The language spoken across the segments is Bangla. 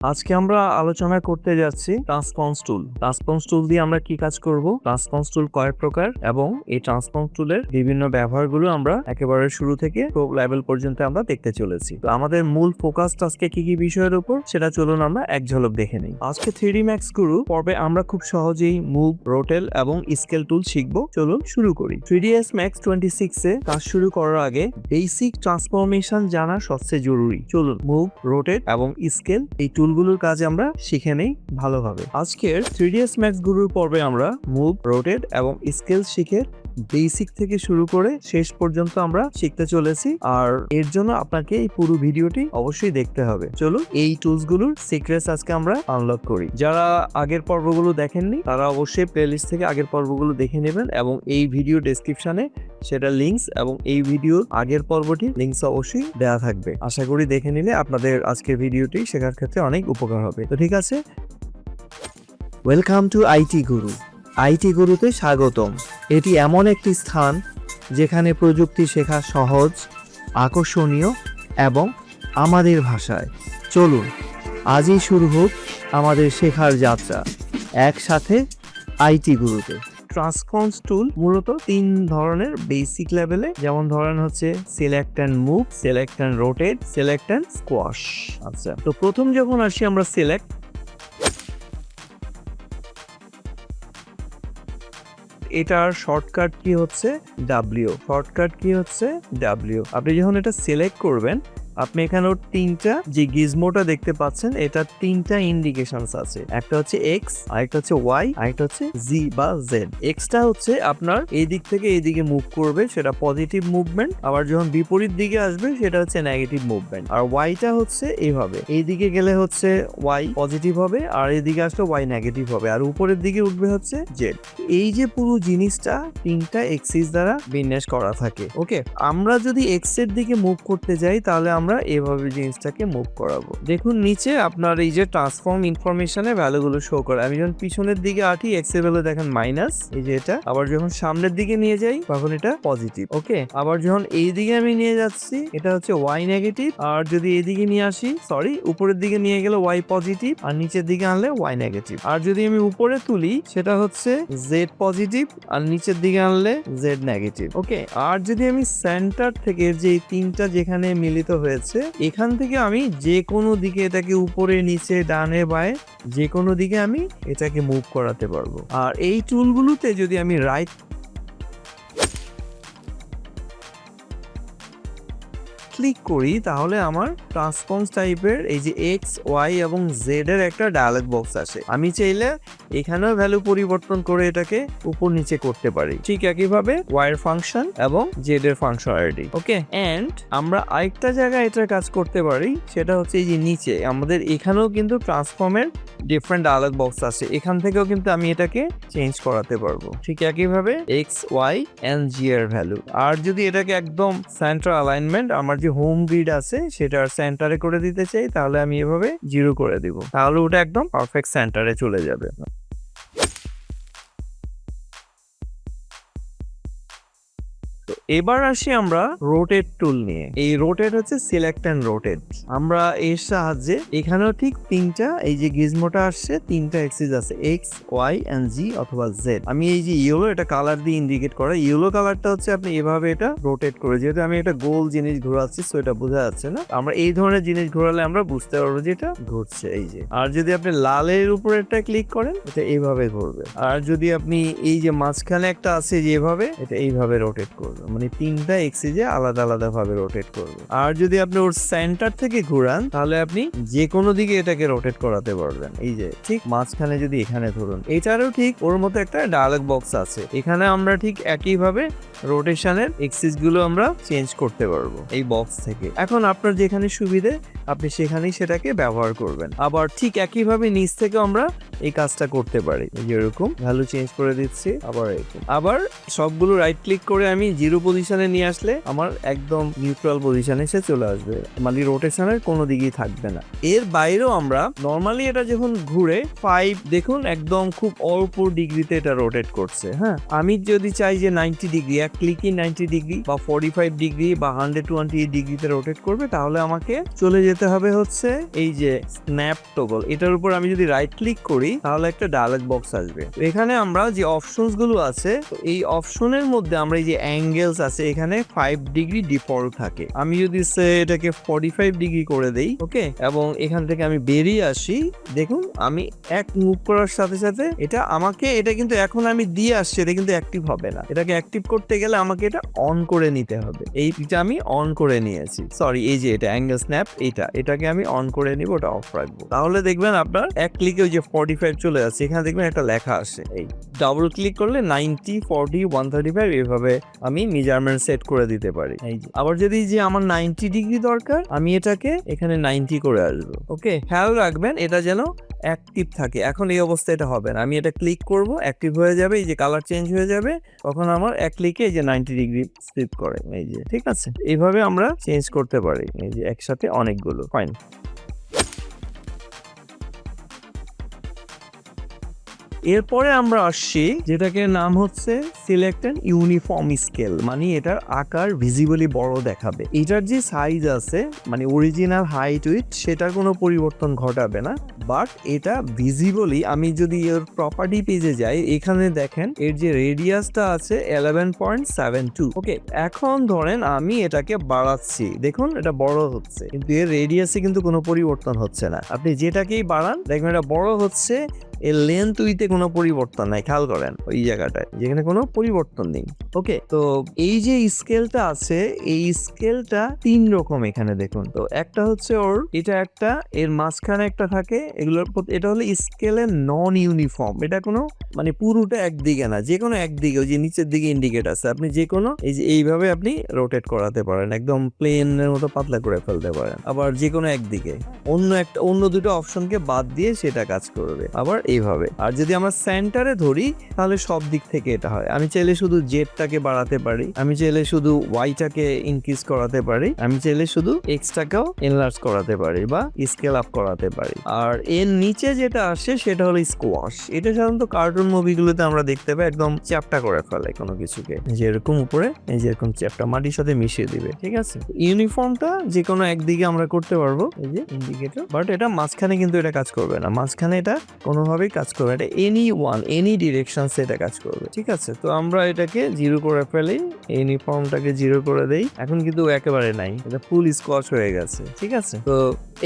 আজকে আমরা আলোচনা করতে যাচ্ছি ট্রান্সপন্স টুল। ট্রান্সপন্স টুল দিয়ে আমরা কি কাজ করব, ট্রান্সপন্স টুল কয় প্রকার এবং এই ট্রান্সপন্স টুলের বিভিন্ন ব্যবহারগুলো আমরা একেবারে শুরু থেকে প্রো লেভেল পর্যন্ত আমরা দেখতে চলেছি। তো আমাদের মূল ফোকাস আজকে কি কি বিষয়ের উপর সেটা চলুন আমরা এক ঝলক দেখে নিই। আজকে 3D Max Guru পর্বে আমরা খুব সহজেই মুভ, রোটেল এবং স্কেল টুল শিখব। চলুন শুরু করি। 3ds Max 26 এ কাজ শুরু করার আগে বেসিক ট্রান্সফরমেশন জানা সবচেয়ে জরুরি। চলুন মুভ, রোটেট এবং স্কেল এই টুলগুলোর কাজ আমরা শিখে নেই ভালোভাবে। আজকের 3ds Max Guru পর্বে আমরা মুভ, রোটেট এবং স্কেল শিখে বেসিক থেকে শুরু করে শেষ পর্যন্ত আমরা শিখতে চলেছি। আর এর জন্য আপনাকে এই পুরো ভিডিওটি অবশ্যই দেখতে হবে। চলুন এই টুলস গুলোর সিক্রেটস আজকে আমরা আনলক করি। যারা আগের পর্বগুলো দেখেননি তারা অবশ্যই প্লেলিস্ট থেকে আগের পর্বগুলো দেখে নেবেন এবং এই ভিডিও ডেসক্রিপশনে সেটা লিঙ্কস এবং এই ভিডিওর আগের পর্বটি লিঙ্কস অবশ্যই দেওয়া থাকবে। আশা করি দেখে নিলে আপনাদের আজকের ভিডিওটি শেখার ক্ষেত্রে অনেক উপকার হবে। তো ঠিক আছে, welcome to IT Guru. IT গুরুতে স্বাগতম। এটি এমন একটি স্থান যেখানে প্রযুক্তি শেখা সহজ, আকর্ষণীয় এবং আমাদের ভাষায়। চলুন আজই শুরু হোক আমাদের শেখার যাত্রা একসাথে আইটি গুরুতে। ট্রান্সপন্স টুল মূলত 3 ধরনের বেসিক লেভেলে, যেমন ধরেন হচ্ছে select and move, select and rotate, select and squash. আচ্ছা, তো প্রথম যখন আসি আমরা সিলেক্ট, এটার শর্টকাট কি হচ্ছে ডাব্লিউ। শর্টকাট কি হচ্ছে ডাব্লিউ। আপনি যখন এটা সিলেক্ট করবেন আপনি এখানে তিনটা যে গিজমোটা দেখতে পাচ্ছেন, এটা তিনটা ইন্ডিকেশনস আছে। একটা হচ্ছে এক্স, আরেকটা হচ্ছে ওয়াই, আরেকটা হচ্ছে জি বা জেড। এক্সটা হচ্ছে আপনার এই দিক থেকে এই দিকে মুভ করবে, সেটা পজিটিভ মুভমেন্ট। আবার যখন বিপরীত দিকে আসবে সেটা হচ্ছে নেগেটিভ মুভমেন্ট। আর ওয়াইটা হচ্ছে এইভাবে, এই দিকে গেলে হচ্ছে ওয়াই পজিটিভ হবে, আর এদিকে আসলে ওয়াই নেগেটিভ হবে, আর উপরের দিকে উঠবে হচ্ছে জেড। এই যে পুরো জিনিসটা তিনটা এক্সিস দ্বারা বিন্যাস করা থাকে। ওকে, আমরা যদি এক্স এর দিকে মুভ করতে যাই তাহলে আমরা এভাবে জিনিসটাকে মুভ করাবো। দেখুন নিচে আপনার এই যে ট্রান্সফর্ম ইনফরমেশনে ভ্যালুগুলো শো করে। আমি যখন পিছনের দিকে আঁটি এক্স এর ভ্যালু দেখেন মাইনাস, এই যে এটা। আবার যখন সামনের দিকে নিয়ে যাই তখন এটা পজিটিভ। ওকে, আবার যখন এই দিকে আমি নিয়ে যাচ্ছি এটা হচ্ছে ওয়াই নেগেটিভ, আর যদি এইদিকে নিয়ে আসি, সরি, উপরের দিকে নিয়ে গেলে ওয়াই পজিটিভ, আর নিচের দিকে আনলে ওয়াই নেগেটিভ। আর যদি আমি উপরে তুলি সেটা হচ্ছে জেড পজিটিভ, আর নিচের দিকে আনলে জেড নেগেটিভ। ওকে, আর যদি আমি সেন্টার থেকে যে তিনটা যেখানে মিলিত হয়েছে এখান থেকে আমি যে কোনো দিকে এটাকে উপরে নিচে ডানে বায়ে যে কোনো দিকে আমি এটাকে মুভ করাতে পারবো। আর এই টুলগুলোতে যদি আমি রাইট ক্লিক করি তাহলে আমার ট্রান্সপন্স টাইপের এই যে এক্স, ওয়াই এবং জেড এর একটা ডায়ালগ বক্স আসে। আমি চাইলে এখানেও ভ্যালু পরিবর্তন করে এটাকে উপর নিচে করতে পারি, ঠিক একইভাবে ওয়াই এর ফাংশন এবং জেড এর ফাংশনালিটি। ওকে, এন্ড আমরা আরেকটা জায়গায় এটার কাজ করতে পারি, সেটা হচ্ছে এই যে নিচে আমাদের এখানেও কিন্তু ট্রান্সফর্মের ডিফারেন্ট ডায়ালগ বক্স আছে। এখান থেকেও কিন্তু আমি এটাকে চেঞ্জ করাতে পারবো, ঠিক একইভাবে এক্স, ওয়াই এন্ড জি এর ভ্যালু। আর যদি এটাকে একদম সেন্টার অ্যালাইনমেন্ট আমার যে হোম গ্রিড আছে সেটার সেন্টারে করে দিতে চাই তাহলে আমি এভাবে 0 করে দিব, তাহলে ওটা একদম পারফেক্ট সেন্টারে চলে যাবে। এবার আসি আমরা রোটেট টুল নিয়ে। এই রোটেট হচ্ছে সিলেক্ট অ্যান্ড রোটেট। আমরা এর সাহায্যে এখানেও ঠিক তিনটা এই যে গিজমোটা আসছে, তিনটা এক্সিস আছে, এক্স, ওয়াই এন্ড জি অথবা জেড। আমি এই যে ইয়েলো, এটা কালার দিয়ে ইন্ডিকেট করা। ইয়েলো কালারটা হচ্ছে আপনি এভাবে এটা রোটেট করে, যেহেতু আমি একটা গোল জিনিস ঘোরাচ্ছি সো এটা বোঝা যাচ্ছে না। আমরা এই ধরনের জিনিস ঘোরালে আমরা বুঝতে পারবো যে এটা ঘুরছে, এই যে। আর যদি আপনি লালের উপর একটা ক্লিক করেন এটা এইভাবে ঘুরবে, আর যদি আপনি এই যে মাঝখানে একটা আছে যে এভাবে, এটা এইভাবে রোটেট করবে, মানে তিনটা এক্সিসে আলাদা আলাদা ভাবে রোটেট করবে। আর যদি আপনি ওর সেন্টার থেকে ঘুরান তাহলে আপনি যে কোনো দিকে এটাকে রোটেট করাতে পারবেন। এই যে ঠিক মাঝখানে যদি এখানে ধরুন, এটারও ঠিক ওর মতো একটা ডায়ালগ বক্স আছে, এখানে আমরা ঠিক একইভাবে রোটেশনের এক্সিস গুলো আমরা চেঞ্জ করতে পারবো এই বক্স থেকে। এখন আপনার যেখানে সুবিধে আপনি সেখানেই সেটাকে ব্যবহার করবেন। আবার ঠিক একইভাবে নিচ থেকে আমরা এই কাজটা করতে পারি। যেরকম ভ্যালু চেঞ্জ করে দিচ্ছি, আবার এরকম। আবার সবগুলো রাইট ক্লিক করে আমি 0 পজিশনে নিয়ে আসলে আমার একদম নিউট্রাল পজিশনে এসে চলে আসবে, মানে রোটেশনের কোনো দিকেই থাকবে না। এর বাইরেও আমরা নর্মালি এটা যখন ঘুরে 5 দেখুন একদম খুব অল্প ডিগ্রিতে এটা রোটেট করছে। হ্যাঁ, আমি যদি চাই যে 90 ডিগ্রি, এক ক্লিকই 90 ডিগ্রি বা 45 ডিগ্রি বা 120 ডিগ্রিতে রোটেট করবে, তাহলে আমাকে চলে যেতে হবে হচ্ছে এই যে স্ন্যাপ টগল, এটার উপর আমি যদি রাইট ক্লিক করি তাহলে একটা ডায়ালগ বক্স আসবে। এখানে আমরা যে অপশনস গুলো আছে, এই অপশনের মধ্যে আমরা এই যে অ্যাঙ্গেলস আছে, এখানে 5 ডিগ্রি ডিফল্ট থাকে। আমি যদি এটাকে 45 ডিগ্রি করে দেই, ওকে, এবং এখান থেকে আমি বেরিয়ে আসি, দেখুন আমি এক মুভ করার সাথে সাথে এটা কিন্তু এখন আমি দিয়ে আসছি, এটা কিন্তু অ্যাক্টিভ হবে না। এটাকে অ্যাক্টিভ করতে গেলে আমাকে এটা অন করে নিতে হবে। এইটা আমি অন করে নিয়েছি, সরি, এই যে এটা অ্যাঙ্গেল স্ন্যাপ, এটাকে আমি অন করে নিব, ওটা অফ রাখবো। তাহলে দেখবেন আপনার এক ক্লিকে ওই যে 45 চলে যাচ্ছে, এখানে দেখবেন একটা লেখা আসে, এই ডাবল ক্লিক করলে 90, 40, 135 এভাবে আমি মেজারমেন্ট সেট করে দিতে পারি। এই যে আবার যদি যে আমার 90 ডিগ্রি দরকার, আমি এটাকে এখানে 90 করে আসবো। ওকে, খেয়াল রাখবেন এটা যেন অ্যাক্টিভ থাকে। এখন এই অবস্থায় এটা হবে না, আমি এটা ক্লিক করব, অ্যাক্টিভ হয়ে যাবে, এই যে কালার চেঞ্জ হয়ে যাবে, তখন আমার এক ক্লিকে এই যে 90 ডিগ্রি ফ্লিপ করে, এই যে, ঠিক আছে। এইভাবে আমরা চেঞ্জ করতে পারি, এই যে একসাথে অনেকগুলো। ফাইন। এরপরে আমরা আসছি যেটাকে নাম হচ্ছে সিলেক্ট অ্যান ইউনিফর্ম স্কেল, মানে এটার আকার ভিজিবলি বড় দেখাবে। এটার যে সাইজ আছে, মানে অরিজিনাল হাইট উইথ, সেটার কোনো পরিবর্তন ঘটাবে না, বাট এটা ভিজিবলি, আমি যদি এর প্রপার্টি পেজে যাই, এখানে দেখেন এর যে রেডিয়াসটা আছে 11.72। ওকে, এখন ধরেন আমি এটাকে বাড়াচ্ছি, দেখুন এটা বড় হচ্ছে, কিন্তু এর রেডিয়াসে কিন্তু কোনো পরিবর্তন হচ্ছে না। আপনি যেটাকেই বাড়ান দেখবেন এটা বড় হচ্ছে, এর লেন্থ উইতে কোনো পরিবর্তন নাই। খেয়াল করেন ওই জায়গাটায় যেখানে কোনো পরিবর্তন নেই। ওকে, তো এই যে স্কেলটা আছে, এই স্কেলটা 3 রকম এখানে দেখুন। তো একটা হচ্ছে এটা একটা, এর মাঝখানে একটা থাকে, এগুলোর এটা হলো স্কেলের নন ইউনিফর্ম, এটা কোনো মানে পুরোটা একদিকে না, যে কোনো একদিকে, ওই যে নিচের দিকে ইন্ডিকেট আছে, আপনি যে কোনো এই যে এইভাবে আপনি রোটেট করাতে পারেন, একদম প্লেনের মতো পাতলা করে ফেলতে পারেন। আবার যে কোনো একদিকে, অন্য দুটো অপশনকে বাদ দিয়ে সেটা কাজ করবে। আবার এইভাবে। আর যদি আমরা সেন্টারে ধরি তাহলে সব দিক থেকে এটা হয়। আমি চাইলে শুধু জেডটাকে বাড়াতে পারি, আমি চাইলে শুধু ওয়াইটাকে ইনক্রিজ করাতে পারি, আমি চাইলে শুধু এক্সটাকেও এনলার্জ করাতে পারি বা স্কেল আপ করাতে পারি। আর এর নিচে যেটা আসে সেটা হলো স্কোয়াশ। এটা সাধারণত কার্টুন মুভিগুলোতে আমরা দেখতে পাই, একদম চ্যাপ্টা করে ফেলে কোনো কিছুকে, যেরকম উপরে এই যেরকম চ্যাপ্টা মাটির সাথে মিশিয়ে দিবে, ঠিক আছে। ইউনিফর্মটা যে কোনো একদিকে আমরা করতে পারবো, এই যে ইন্ডিকেটর, বাট এটা মাঝখানে কিন্তু এটা কাজ করবে না, মাঝখানে এটা কোনোভাবেই কাজ করবে, এটা এনি ডিরেকশন এটা কাজ করবে, ঠিক আছে। তো আমরা এটাকে 0 করে ফেলি, ইউনিফর্মটাকে 0 করে দেই, এখন কিন্তু একেবারে নাই, এটা ফুল স্কোয়াশ হয়ে গেছে, ঠিক আছে। তো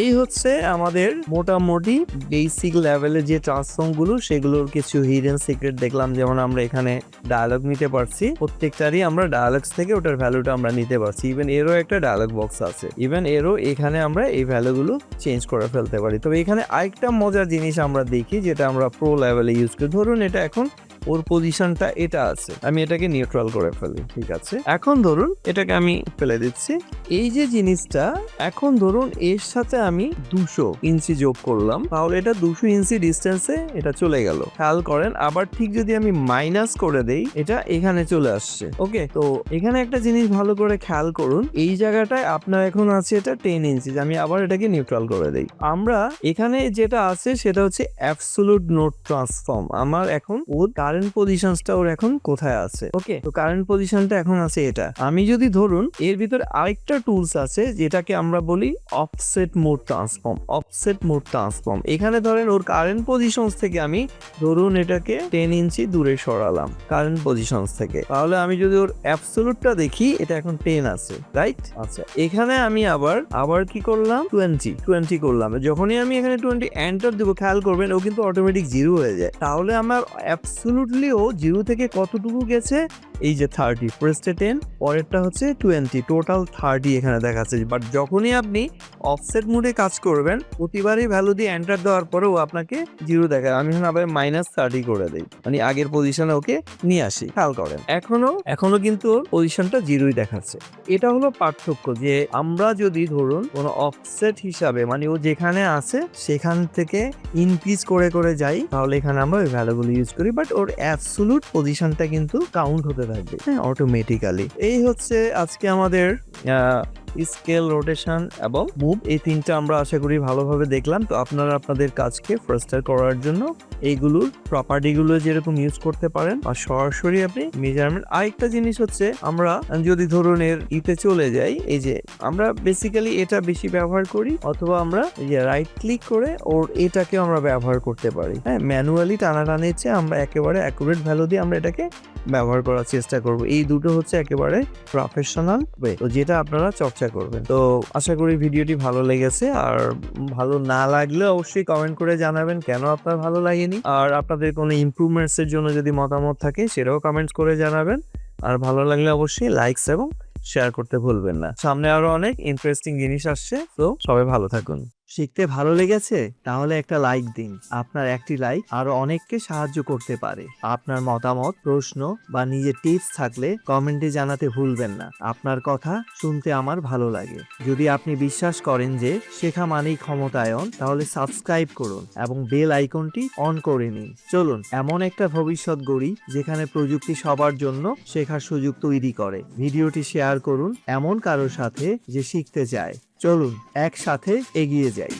এই হচ্ছে আমাদের মোটামুটি বেসিক লেভেলে যে ট্রান্সফর্ম গুলো, সেগুলোর কিছু হিডেন সিক্রেট দেখলাম। যেমন আমরা এখানে ডায়ালগ নিতে পারছি, প্রত্যেকটারই আমরা ডায়ালগস থেকে ওটার ভ্যালুটা আমরা নিতে পারছি। ইভেন এরও একটা ডায়ালগ বক্স আছে, ইভেন এরও এখানে আমরা এই ভ্যালুগুলো চেঞ্জ করে ফেলতে পারি। তবে এখানে আরেকটা মজার জিনিস আমরা দেখি, যেটা আমরা প্রো লেভেলে ইউজ করি। ধরুন এটা এখন ওর পজিশনটা এটা আছে, আমি এটাকে নিউট্রাল করে ফেলি, ঠিক আছে। এখন ধরুন এটাকে আমি ফেলে দিচ্ছি, এই যে জিনিসটা, এখন ধরুন এর সাথে আমি 200 ইঞ্চি যোগ করলাম, তাহলে এটা 200 ইঞ্চি ডিস্টেন্সে এটা চলে গেল। খেয়াল করেন, আবার ঠিক যদি আমি মাইনাস করে দেই, এটা এখানে চলে আসছে। ওকে, তো এখানে একটা জিনিস ভালো করে খেয়াল করুন, এই জায়গাটায় আপনার এখন আছে এটা 10 ইঞ্চি, আমি আবার এটাকে নিউট্রাল করে দেই। আমরা এখানে যেটা আছে সেটা হচ্ছে অ্যাবসোলুট নোট ট্রান্সফর্ম। আমার এখন ওর কারেন্ট পজিশনটা ওর এখন কোথায় আছে। ওকে, তো কারেন্ট পজিশনটা এখন আছে এটা। আমি যদি ধরুন এর ভিতরে আরেকটা টুলস আছে যেটাকে আমরা বলি offset mode transform. Offset mode transform, এখানে ধরেন ওর কারেন্ট পজিশনস থেকে আমি ধরুন এটাকে 10 ইঞ্চি দূরে সরালাম কারেন্ট পজিশনস থেকে, তাহলে আমি যদি ওর অ্যাবসোলুটটা দেখি, এটা এখন 10 আছে, রাইট। আচ্ছা, এখানে আমি আবার কি করলাম, 20 করলাম। যখনই আমি এখানে 20 এন্টার দেবো, খেয়াল করবেন ও কিন্তু অটোমেটিক 0 হয়ে যায়। তাহলে আমার অ্যাবসোলুট অ্যাবসলিউটলি ও 0 থেকে কতটুকু গেছে, এই যে 30, ফার্স্টে 10, পরেরটা হচ্ছে 20, টোটাল 30 এখানে দেখাচ্ছে। বাট যখনই আপনি অফসেট মোডে কাজ করবেন, প্রতিবারই ভ্যালু দিয়ে এন্টার দেওয়ার পরেও আপনাকে 0 দেখায়। আমি এখন আবার -30 করে দেই, মানে আগের পজিশনে ওকে নিয়ে আসি, খেয়াল করেন এখনো কিন্তু ওর পজিশনটা 0ই দেখাচ্ছে। এটা হলো পার্থক্য, যে আমরা যদি ধরুন কোনো অফসেট হিসাবে, মানে ও যেখানে আছে সেখান থেকে ইনক্রিজ করে করে যাই, তাহলে এখানে আমরা ওই ভ্যালুগুলো ইউজ করি, বাট ওর অ্যাবসলিউট পজিশনটা কিন্তু কাউন্ট হতে থাকবে, হ্যাঁ, অটোমেটিক্যালি। এই হচ্ছে আজকে আমাদের স্কেল, রোটেশন এবং মুভ, এই তিনটা আমরা আশা করি ভালোভাবে দেখলাম। তো আপনারা আপনাদের কাজকে ফার্স্টার করার জন্য এইগুলোর প্রপার্টিগুলো যেরকম ইউজ করতে পারেন, আর সরাসরি আপনি মেজারমেন্ট। আরেকটা জিনিস হচ্ছে, আমরা যদি ধরুন এর ইতে চলে যাই, এই যে আমরা বেসিক্যালি এটা বেশি ব্যবহার করি, অথবা আমরা এই যে রাইট ক্লিক করে ওর এটাকে আমরা ব্যবহার করতে পারি, হ্যাঁ, ম্যানুয়ালি টানাটানির চেয়ে আমরা একেবারে অ্যাকুরেট ভ্যালু দিয়ে আমরা এটাকে ব্যবহার করার চেষ্টা করব। এই দুটো হচ্ছে একেবারে প্রফেশনাল ওয়ে, তো যেটা আপনারা চর্চা করবেন। তো আশা করি ভিডিওটি ভালো লেগেছে, আর ভালো না লাগলে অবশ্যই কমেন্ট করে জানাবেন কেন আপনার ভালো লাগেনি, আর আপনাদের কোনো ইমপ্রুভমেন্টস এর জন্য যদি মতামত থাকে সেটাও কমেন্টস করে জানাবেন। আর ভালো লাগলে অবশ্যই লাইকস এবং শেয়ার করতে ভুলবেন না। সামনে আরো অনেক ইন্টারেস্টিং জিনিস আসছে, তো সবাই ভালো থাকুন। শিখতে ভালো লেগেছে? তাহলে একটা লাইক দিন। আপনার একটি লাইক আরো অনেককে সাহায্য করতে পারে। আপনার মতামত, প্রশ্ন বা নিজের টিপস থাকলে কমেন্টে জানাতে ভুলবেন না। আপনার কথা শুনতে আমার ভালো লাগে। যদি আপনি বিশ্বাস করেন যে শেখা মানেই ক্ষমতায়ন, তাহলে সাবস্ক্রাইব করুন এবং বেল আইকনটি অন করে নিন। চলুন এমন একটা ভবিষ্যৎ গড়ি যেখানে প্রযুক্তি সবার জন্য শেখার সুযোগ তৈরি করে। ভিডিওটি শেয়ার করুন এমন কারোর সাথে যে শিখতে চায়। চলুন একসাথে এগিয়ে যাই।